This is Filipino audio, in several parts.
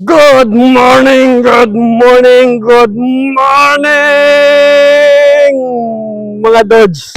Good morning, good morning, good morning, mga Dodge.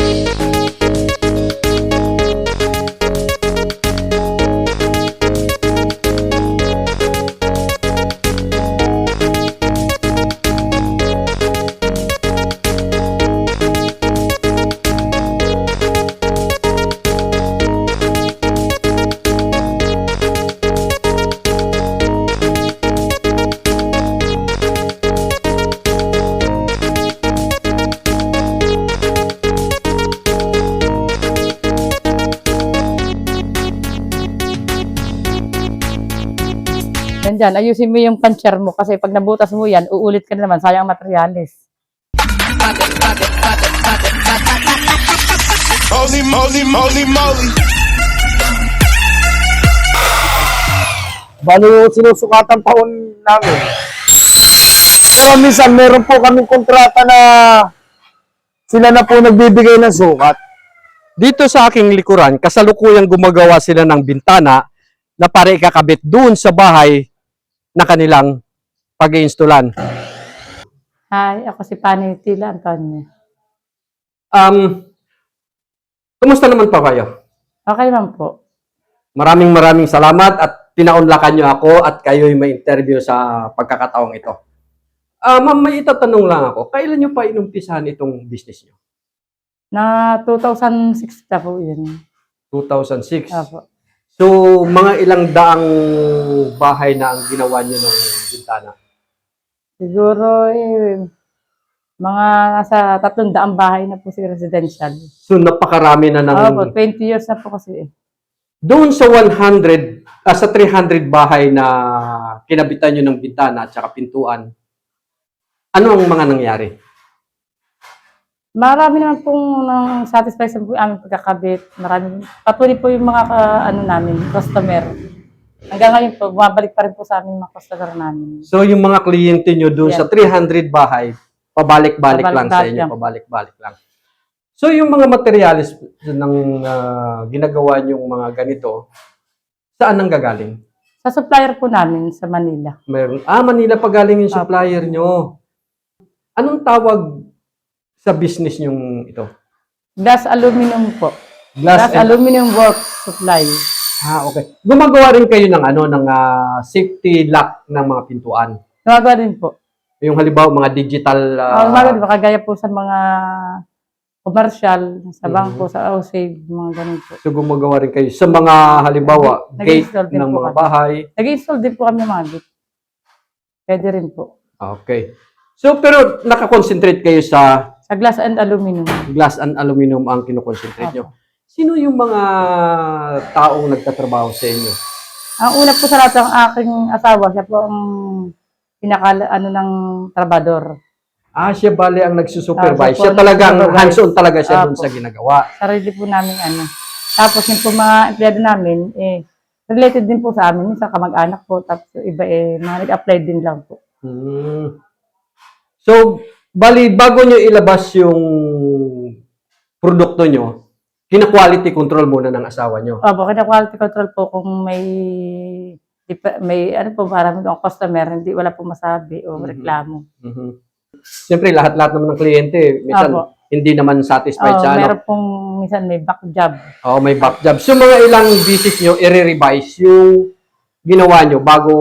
Yan dyan, ayusin mo yung puncher mo kasi pag nabutas mo yan, uulit ka na naman, sayang materialis. Holy moly, moly, moly. Bali, sinusukatan taon namin. Pero minsan, meron po kaming kontrata na sila na po nagbibigay ng sukat. Dito sa aking likuran, kasalukuyang gumagawa sila ng bintana na para ikakabit doon sa bahay na kanilang pag-iinstulan. Hi, ako si Pani Tila Antonio. Kumusta naman pa kayo? Okay lang po. Maraming salamat at pinaunlakan niyo ako at kayo'y may interview sa pagkakataong ito. Ma'am, may itatanong lang ako. Kailan niyo pa inumpisahan itong business niyo? Na 2006 na po yun. 2006. Opo. So, mga ilang daang bahay na ang ginawa niyo ng bintana? Siguro mga nasa 300 bahay na po si residential. So, napakarami na ng... Opo, 20 years na po kasi eh. Doon sa 300 bahay na kinabitan niyo ng bintana at saka pintuan, ano ang mga nangyari? Marami naman pong nang satisfied sa aming pagkakabit. Marami. Patuloy po yung mga namin, customer. Hanggang ngayon po, bumabalik pa rin po sa amin mga customer namin. So, yung mga kliyente nyo doon Yeah. sa 300 bahay, pabalik-balik lang sa inyo, Pabalik-balik lang. pabalik-balik lang. So, yung mga materialis ng ginagawa nyong mga ganito, saan ang gagaling? Sa supplier po namin sa Manila. Meron, Manila pa galing yung supplier nyo. Anong tawag sa business nyong ito? Glass aluminum po. Glass and... aluminum works supply. Okay. Gumagawa rin kayo ng ng safety lock ng mga pintuan. Gumagawa din po. Yung halimbawa mga digital Gumagawa din po. Kagaya po sa mga commercial, sa bangko, sa OSAVE, mga ganun po. So gumagawa rin kayo sa mga halimbawa gate Nag-install din ng po mga kami. bahay. Nag-install din po kami ng mga gate. Pwede rin po. Okay. So pero nakakonsentrate kayo sa Sa glass and aluminum. glass and aluminum ang kinoconcentrate nyo. Sino yung mga taong nagtatrabaho sa inyo? Ang una po sa lahat ng aking asawa, siya po ang ng trabador. Siya bale ang nagsusupervise. Siya Siya po ang talagang nagsusupervise. hands-on talaga siya doon Apo. sa ginagawa. Sarili po namin Tapos yung po mga empleyado namin, related din po sa amin, sa kamag-anak po, tapos yung iba mga nag-apply din lang po. So, bali, bago nyo ilabas yung produkto nyo, kina-quality control muna ng asawa nyo. Opo, kina-quality control po kung may ano po, marami ng customer, wala po masabi o reklamo. Siyempre, lahat-lahat naman ng kliyente, minsan Apo. hindi naman satisfied sa Meron pong, minsan may back job. may back job. So, mga ilang visit nyo, i-revise yung ginawa nyo bago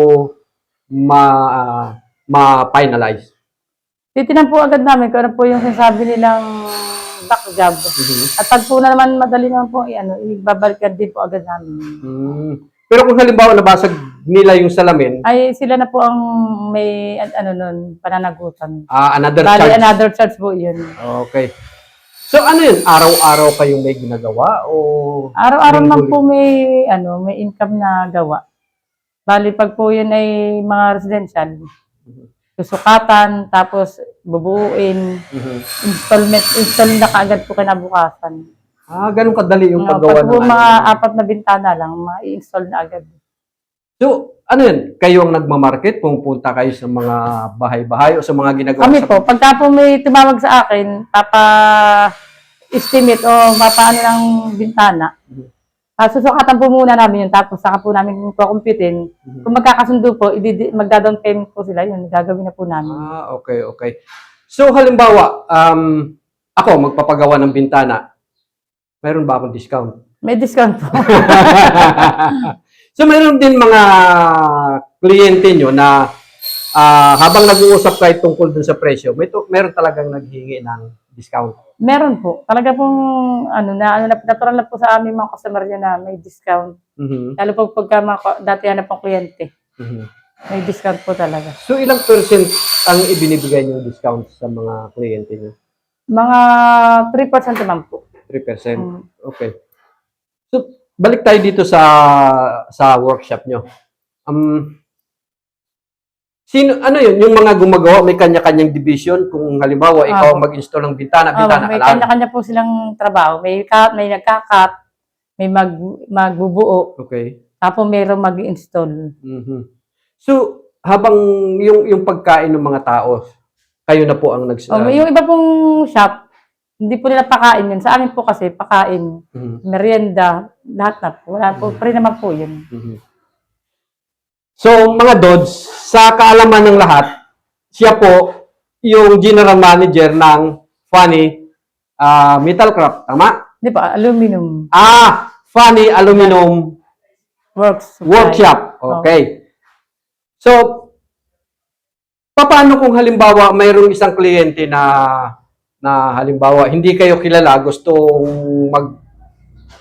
ma-finalize. Titinan po agad namin kung ano po yung sinasabi nilang back job. At pag po na naman madali naman po, ibabalikan din po agad namin. Pero kung halimbawa nabasag nila yung salamin, Ay, sila na po ang may, pananagutan. another Bali, charge. another charge po yun. Okay. So, ano yun? Araw-araw kayong may ginagawa? O Araw-araw man linggo-linggo? po may income na gawa. Bali, pag po yun ay mga residential, susukatan, tapos bubuuin, install na kaagad po kinabukasan. Ganun kadali yung paggawa Pag po ng mga 4 na bintana lang, ma-install na agad. So, ano yun? Kayo ang nagmamarket? Pumunta kayo sa mga bahay-bahay o sa mga ginagawa? Kami po, pagka po may tumawag sa akin, papa-estimate o mapaano ng bintana, Susukatan po muna namin yun, tapos saka po namin kukumpitin. Kung magkakasundo po, magda-down payment po sila, yun, gagawin na po namin. Okay, okay. So, halimbawa, ako, magpapagawa ng bintana. Mayroon ba akong discount? May discount po. So, mayroon din mga kliyente nyo na habang nag-uusap kayo tungkol dun sa presyo, meron talagang naghingi ng discount. Meron po. Talaga pong, natural na po sa aming mga customer yan na may discount. Lalo po pagka datihan na pong kliyente. May discount po talaga. So, ilang percent ang ibinibigay nyo discount sa mga kliyente nyo? Mga 3% naman po. 3%? Okay. So, balik tayo dito sa workshop nyo. Ano yun? Yung mga gumagawa, may kanya-kanyang division. Kung halimbawa, ikaw ang mag-install ng bintana ka May lang. kanya-kanya po silang trabaho. May nagka-cut, may magbubuo, Okay. tapos mayroong mag-install. So, habang yung pagkain ng mga tao, kayo na po ang Yung iba pong shop, hindi po nila pakain yun. Sa amin po kasi, pakain, merienda, lahat na po. Wala po, free naman po yun. So, mga Dods, sa kaalaman ng lahat, siya po yung general manager ng Funny Metalcraft. Tama? Hindi po, aluminum Funny Aluminum Workshop. Okay. So, paano kung halimbawa mayroong isang kliyente na halimbawa hindi kayo kilala, gustong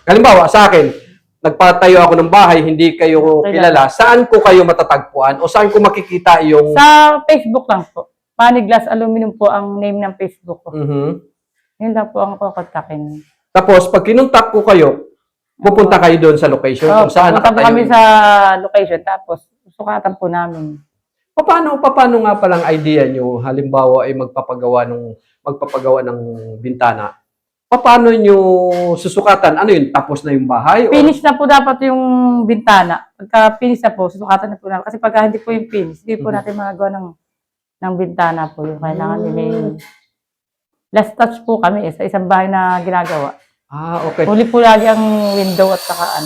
halimbawa sa akin, nagpatayo ako ng bahay, hindi kayo kilala, saan ko kayo matatagpuan o saan ko makikita yung... Sa Facebook lang po. Funny Glass Aluminum po ang name ng Facebook ko. Yun lang po ang kukontakin. Tapos, pag kinuntak ko kayo, pupunta kayo doon sa location kung saan nakatayo. Kami sa location, tapos sukatan po namin. Paano nga palang idea nyo, halimbawa ay magpapagawa ng bintana? Paano nyo susukatan? Ano yun? Tapos na yung bahay? Finish na po dapat yung bintana. Pagka finish na po, susukatan na po namin. Kasi pagka hindi po yung finish, hindi po natin magagawa ng bintana po. Yung kailangan may last touch po kami sa isang bahay na ginagawa. Okay. Huli po lagi ang window at saka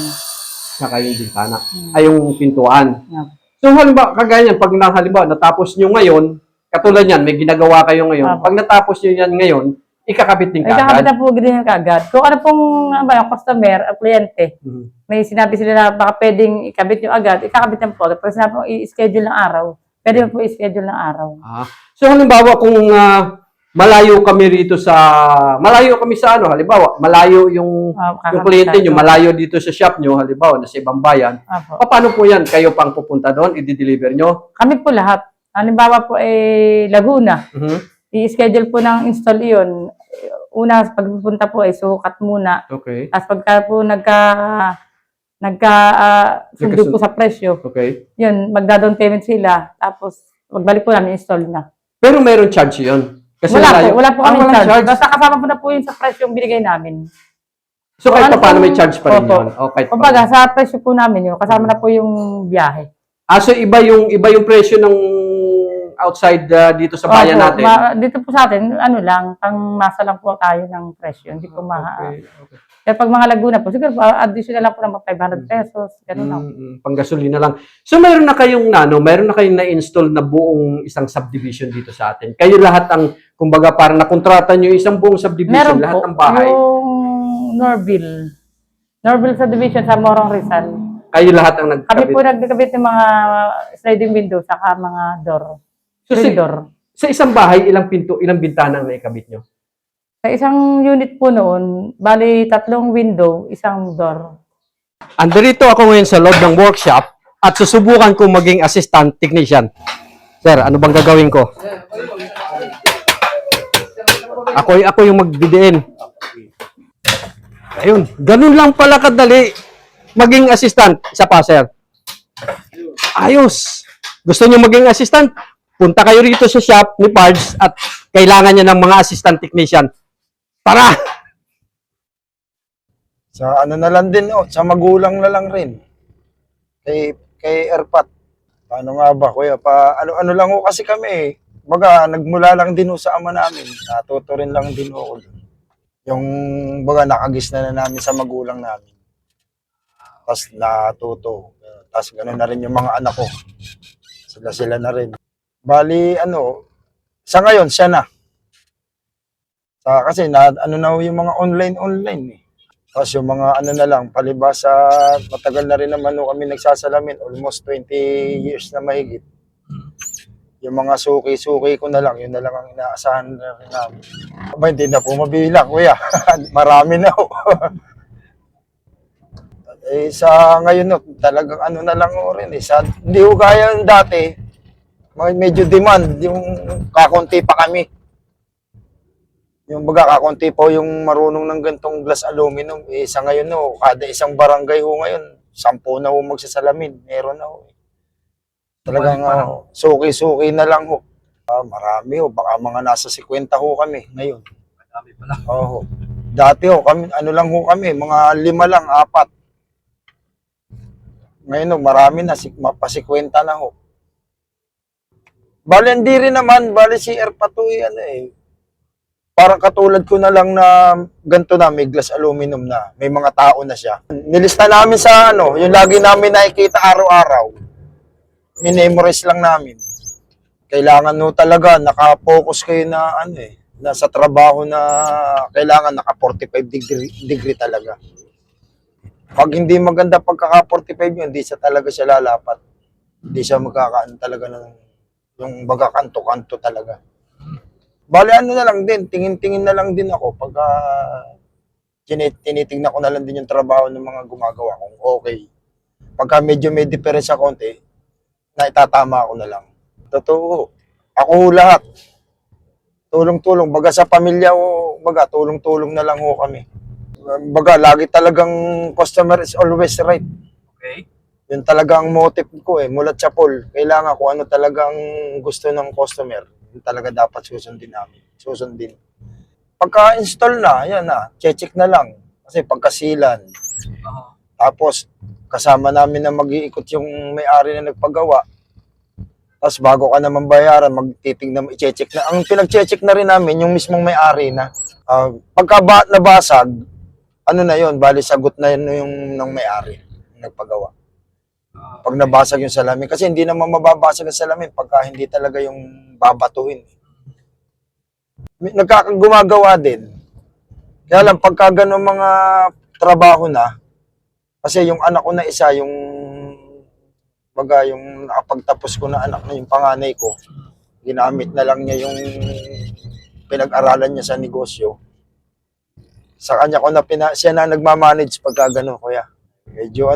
Saka yung bintana. Ay, yung pintuan. Yeah. So, halimbawa, kagaya yan, pag halimbawa, natapos nyo ngayon, katulad yan, may ginagawa kayo ngayon, pag natapos nyo yan ngayon, ikakabit din kagad. Ikakabit na po din kagad. Kung ano pong yung customer, ang kliyente, may sinabi sila na baka pwedeng ikabit nyo agad, ikakabit na po agad. Pag sinabi mo i-schedule ng araw, pwede mo po i-schedule ng araw. So, halimbawa, kung malayo kami sa halimbawa, malayo yung kliyente nyo, malayo dito sa shop nyo, halimbawa, nasa ibang bayan, paano po yan? Kayo pang pupunta doon, i-deliver nyo? Kami po lahat. Halimbawa po Laguna, i-schedule po ng install yun. Una, pagpupunta po ay sukat muna. Okay. Tapos pagka po sundo po sa presyo, yun, magda-down payment sila. Tapos, magbalik po namin install na. Pero mayroon charge yun? Kasi wala po kami walang charge. Basta kasama po na po yun sa presyo yung binigay namin. So, kahit paano may charge pa rin yun? Kumbaga, sa presyo po namin yun, kasama na po yung biyahe. So iba yung presyo ng outside dito sa bayan natin? Dito po sa atin, pang masa lang po tayo ng presyo. Hindi po Okay. Kaya pag mga Laguna po, siguro additional lang po ng 500 pesos. Ganun lang. Panggasolina lang. So meron na kayong na-install na buong isang subdivision dito sa atin. Kayo lahat ang, kumbaga parang nakontrata nyo isang buong subdivision, Meron lahat po, ng bahay. yung Norville subdivision sa Morong Rizal. Kayo lahat ang Kami nagkabit. po nagkakabit ng mga sliding window saka mga door. So, Door. sa isang bahay, ilang bintana ang naikabit nyo? Sa isang unit po noon, bali 3 window, isang door. Andito ako ngayon sa loob ng workshop at susubukan ko maging assistant technician. Sir, ano bang gagawin ko? Ako yung magdidiin. Ayun, ganun lang pala kadali maging assistant. Isa pa, sir. Ayos. Gusto niyo maging assistant? Punta kayo rito sa shop ni Pards at kailangan niya ng mga assistant technician. Tara! Sa ano na lang din, sa magulang na lang rin. Kay Erpat. Paano nga ba, kuya? Ano lang kasi kami. Baga, nagmula lang din sa ama namin. Natuto rin lang din ako. Yung baga, nakagis na namin sa magulang namin. Tapos natuto. Tapos gano'n na rin yung mga anak ko. Sila na rin. Bali, sa ngayon, siya na. Kasi ano na yung mga online eh. Tapos yung mga na lang, palibasa, matagal na rin naman kami nagsasalamin, almost 20 years na mahigit. Yung mga suki-suki ko na lang, yun na lang ang inaasahan na rin namin. Aba, hindi na po mabilang, kuya. Marami na ho. Sa ngayon, talagang na lang ho rin eh. Hindi ko kaya yung dati, medyo demand, yung kakunti pa kami. Yung baga kakunti po yung marunong ng gantong glass aluminum. Sa ngayon kada isang barangay ho ngayon, 10 na ho magsasalamin. Meron na ho. Talagang suki-suki na lang ho. Marami ho, baka mga nasa 50 ho kami ngayon. Marami pala. Oo. Dati ho, kami, lang ho kami, mga 5 lang, 4. Ngayon marami na, pa 50 na ho. Bali, hindi rin naman, si Erpatoy, parang katulad ko na lang na ganito na, may glass aluminum na, may mga tao na siya. Nilista namin sa yung lagi namin nakikita araw-araw. Minemorize lang namin. Kailangan talaga, naka-focus kayo na na sa trabaho na kailangan naka 45 degree talaga. Pag hindi maganda pagkaka-45 yun, hindi talaga siya lalapat. Hindi siya magkakaan talaga ng yung baga kanto-kanto talaga. Bali na lang din, tingin-tingin na lang din ako pagka tinitingnan ko na lang din yung trabaho ng mga gumagawa kung okay. Pagka medyo may diferensya konti, na itatama ko na lang. Totoo, ako lahat. Tulong-tulong, baga sa pamilya ko, baga tulong-tulong na lang ho kami. Baga, lagi talagang customer is always right. Okay. Yun talagang motive ko mula sa pool. Kailangan ko ano talagang gusto ng customer. Yun talaga dapat susundin. Pagka-install na, yan na, check na lang. Kasi pagkasilan. Tapos, kasama namin na mag-iikot yung may-ari na nagpagawa. Tapos bago ka naman bayaran, magtitignan, i-check na. Ang pinag-check na rin namin, yung mismong may-ari na. Pagka nabasag, na yun, bali sagot na yun yung ng may-ari, nagpagawa. Pag nabasag yung salamin, kasi hindi naman mababasag ang salamin pagka hindi talaga yung babatuhin. Nagkakagumagawa din. Kaya lang, pagka gano'ng mga trabaho na, kasi yung anak ko na isa, yung nakapagtapos ko na anak na yung panganay ko, ginamit na lang niya yung pinag-aralan niya sa negosyo. Sa kanya ko na siya na nagmamanage pagka gano'n, kuya. Medyo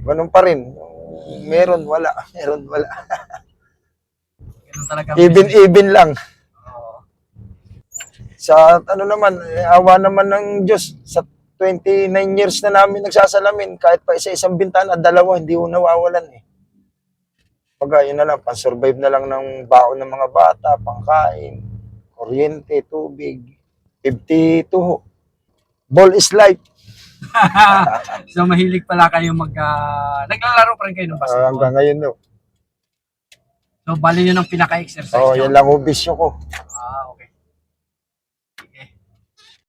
ganun pa rin. Meron, wala. Meron, wala. Ganun talaga. Even lang. Sa naman, awa naman ng Diyos, sa 29 years na namin nagsasalamin, kahit pa isa-isang bintana, 2, hindi ko nawawalan Pagka yun na lang, pan-survive na lang ng baon ng mga bata, pangkain, kuryente, tubig, 52. Ball is life. So mahilig pala kayo naglalaro pa rin kayo ng basketball? Hanggang ngayon So bali yun ang pinaka-exercise yan lang bisyo ko.